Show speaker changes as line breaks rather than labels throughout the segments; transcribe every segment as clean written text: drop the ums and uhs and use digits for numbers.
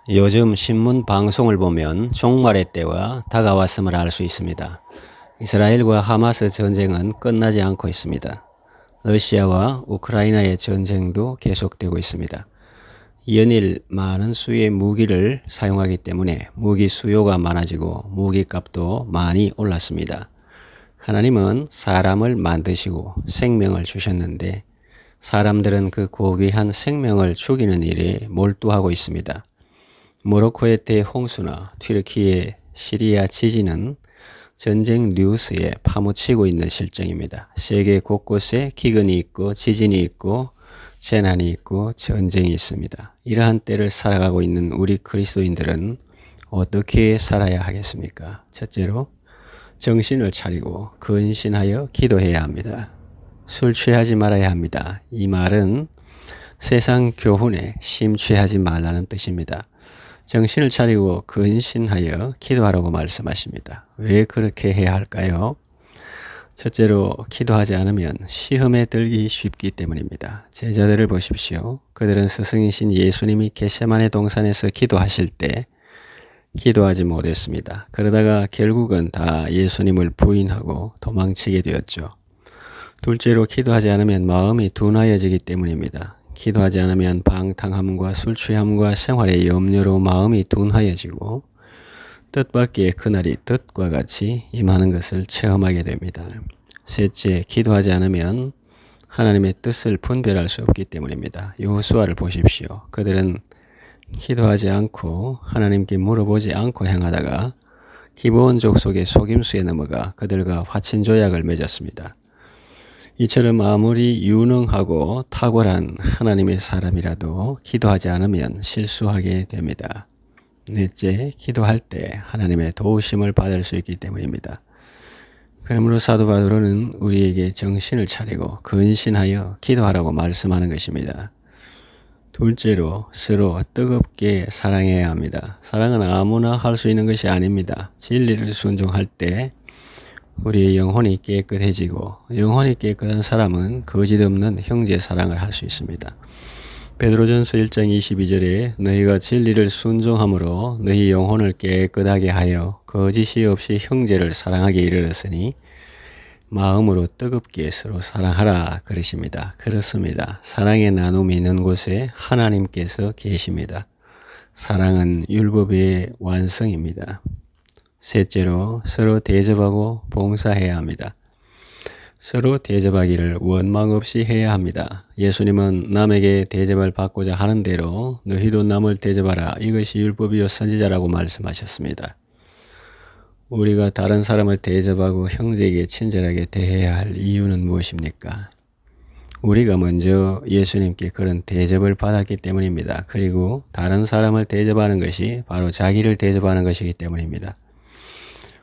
요즘 신문 방송을 보면 종말의 때가 다가왔음을 알 수 있습니다. 이스라엘과 하마스 전쟁은 끝나지 않고 있습니다. 러시아와 우크라이나의 전쟁도 계속되고 있습니다. 연일 많은 수의 무기를 사용하기 때문에 무기 수요가 많아지고 무기값도 많이 올랐습니다. 하나님은 사람을 만드시고 생명을 주셨는데 사람들은 그 고귀한 생명을 죽이는 일에 몰두하고 있습니다. 모로코의 대홍수나 튀르키의 시리아 지진은 전쟁 뉴스에 파묻히고 있는 실정입니다. 세계 곳곳에 기근이 있고 지진이 있고 재난이 있고 전쟁이 있습니다. 이러한 때를 살아가고 있는 우리 그리스도인들은 어떻게 살아야 하겠습니까? 첫째로 정신을 차리고 근신하여 기도해야 합니다. 술 취하지 말아야 합니다. 이 말은 세상 교훈에 심취하지 말라는 뜻입니다. 정신을 차리고 근신하여 기도하라고 말씀하십니다. 왜 그렇게 해야 할까요? 첫째로 기도하지 않으면 시험에 들기 쉽기 때문입니다. 제자들을 보십시오. 그들은 스승이신 예수님이 겟세마네 동산에서 기도하실 때 기도하지 못했습니다. 그러다가 결국은 다 예수님을 부인하고 도망치게 되었죠. 둘째로 기도하지 않으면 마음이 둔하여지기 때문입니다. 기도하지 않으면 방탕함과 술취함과 생활의 염려로 마음이 둔하여지고 뜻밖의 그날이 뜻과 같이 임하는 것을 체험하게 됩니다. 셋째, 기도하지 않으면 하나님의 뜻을 분별할 수 없기 때문입니다. 여호수아를 보십시오. 그들은 기도하지 않고 하나님께 물어보지 않고 행하다가 기브온 족속의 속임수에 넘어가 그들과 화친 조약을 맺었습니다. 이처럼 아무리 유능하고 탁월한 하나님의 사람이라도 기도하지 않으면 실수하게 됩니다. 넷째, 기도할 때 하나님의 도우심을 받을 수 있기 때문입니다. 그러므로 사도 바울은 우리에게 정신을 차리고 근신하여 기도하라고 말씀하는 것입니다. 둘째로 서로 뜨겁게 사랑해야 합니다. 사랑은 아무나 할 수 있는 것이 아닙니다. 진리를 순종할 때 우리의 영혼이 깨끗해지고 영혼이 깨끗한 사람은 거짓 없는 형제 사랑을 할 수 있습니다. 베드로전서 1장 22절에 너희가 진리를 순종함으로 너희 영혼을 깨끗하게 하여 거짓이 없이 형제를 사랑하게 이르렀으니 마음으로 뜨겁게 서로 사랑하라 그러십니다. 그렇습니다. 사랑의 나눔이 있는 곳에 하나님께서 계십니다. 사랑은 율법의 완성입니다. 셋째로 서로 대접하고 봉사해야 합니다. 서로 대접하기를 원망 없이 해야 합니다. 예수님은 남에게 대접을 받고자 하는 대로 너희도 남을 대접하라. 이것이 율법이요 선지자라고 말씀하셨습니다. 우리가 다른 사람을 대접하고 형제에게 친절하게 대해야 할 이유는 무엇입니까? 우리가 먼저 예수님께 그런 대접을 받았기 때문입니다. 그리고 다른 사람을 대접하는 것이 바로 자기를 대접하는 것이기 때문입니다.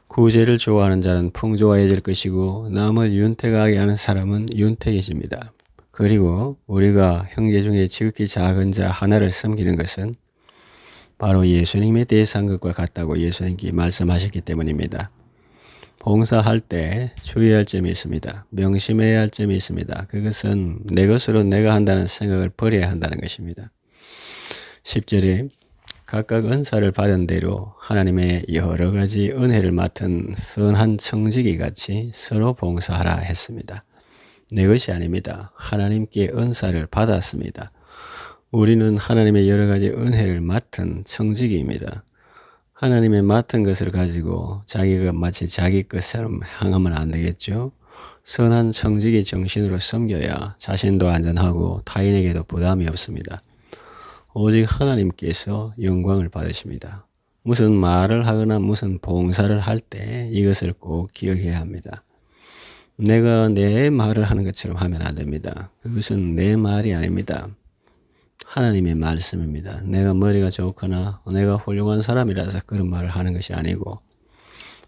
구제를 좋아하는 자는 풍조화해질 것이고 남을 윤택하게 하는 사람은 윤택해집니다. 그리고 우리가 형제 중에 지극히 작은 자 하나를 섬기는 것은 바로 예수님에 대해서 한 것과 같다고 예수님께 말씀하셨기 때문입니다. 봉사할 때 주의할 점이 있습니다. 명심해야 할 점이 있습니다. 그것은 내 것으로 내가 한다는 생각을 버려야 한다는 것입니다. 10절에 각각 은사를 받은 대로 하나님의 여러 가지 은혜를 맡은 선한 청지기 같이 서로 봉사하라 했습니다. 내 것이 아닙니다. 하나님께 은사를 받았습니다. 우리는 하나님의 여러 가지 은혜를 맡은 청지기입니다. 하나님의 맡은 것을 가지고 자기가 마치 자기 것처럼 행하면 안 되겠죠. 선한 청지기 정신으로 섬겨야 자신도 안전하고 타인에게도 부담이 없습니다. 오직 하나님께서 영광을 받으십니다. 무슨 말을 하거나 무슨 봉사를 할 때 이것을 꼭 기억해야 합니다. 내가 내 말을 하는 것처럼 하면 안 됩니다. 그것은 내 말이 아닙니다. 하나님의 말씀입니다. 내가 머리가 좋거나 내가 훌륭한 사람이라서 그런 말을 하는 것이 아니고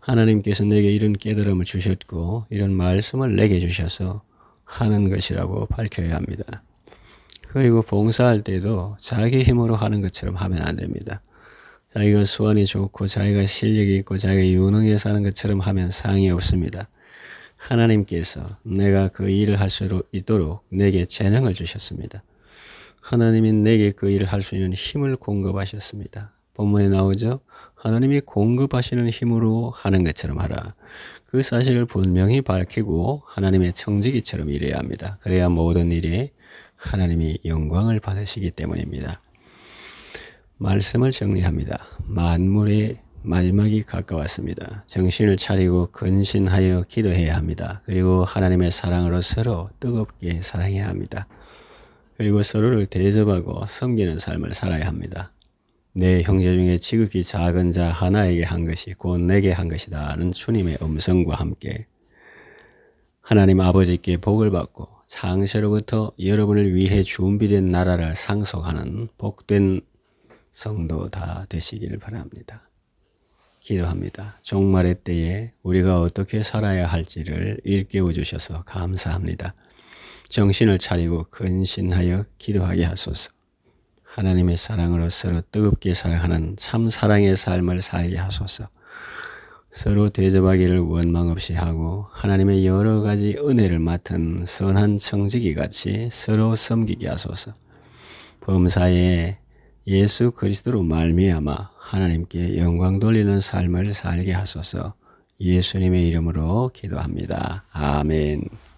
하나님께서 내게 이런 깨달음을 주셨고 이런 말씀을 내게 주셔서 하는 것이라고 밝혀야 합니다. 그리고 봉사할 때도 자기 힘으로 하는 것처럼 하면 안 됩니다. 자기가 수완이 좋고 자기가 실력이 있고 자기가 유능해서 하는 것처럼 하면 상이 없습니다. 하나님께서 내가 그 일을 할 수 있도록 내게 재능을 주셨습니다. 하나님이 내게 그 일을 할 수 있는 힘을 공급하셨습니다. 본문에 나오죠. 하나님이 공급하시는 힘으로 하는 것처럼 하라. 그 사실을 분명히 밝히고 하나님의 청지기처럼 일해야 합니다. 그래야 모든 일에 하나님이 영광을 받으시기 때문입니다. 말씀을 정리합니다. 만물의 마지막이 가까웠습니다. 정신을 차리고 근신하여 기도해야 합니다. 그리고 하나님의 사랑으로 서로 뜨겁게 사랑해야 합니다. 그리고 서로를 대접하고 섬기는 삶을 살아야 합니다. 내 형제 중에 지극히 작은 자 하나에게 한 것이 곧 내게 한 것이다는 주님의 음성과 함께 하나님 아버지께 복을 받고 창세로부터 여러분을 위해 준비된 나라를 상속하는 복된 성도 다 되시기를 바랍니다. 기도합니다. 종말의 때에 우리가 어떻게 살아야 할지를 일깨워 주셔서 감사합니다. 정신을 차리고 근신하여 기도하게 하소서. 하나님의 사랑으로 서로 뜨겁게 사랑하는 참 사랑의 삶을 살게 하소서. 서로 대접하기를 원망 없이 하고 하나님의 여러 가지 은혜를 맡은 선한 청지기 같이 서로 섬기게 하소서. 범사에 예수 그리스도로 말미암아 하나님께 영광 돌리는 삶을 살게 하소서. 예수님의 이름으로 기도합니다. 아멘.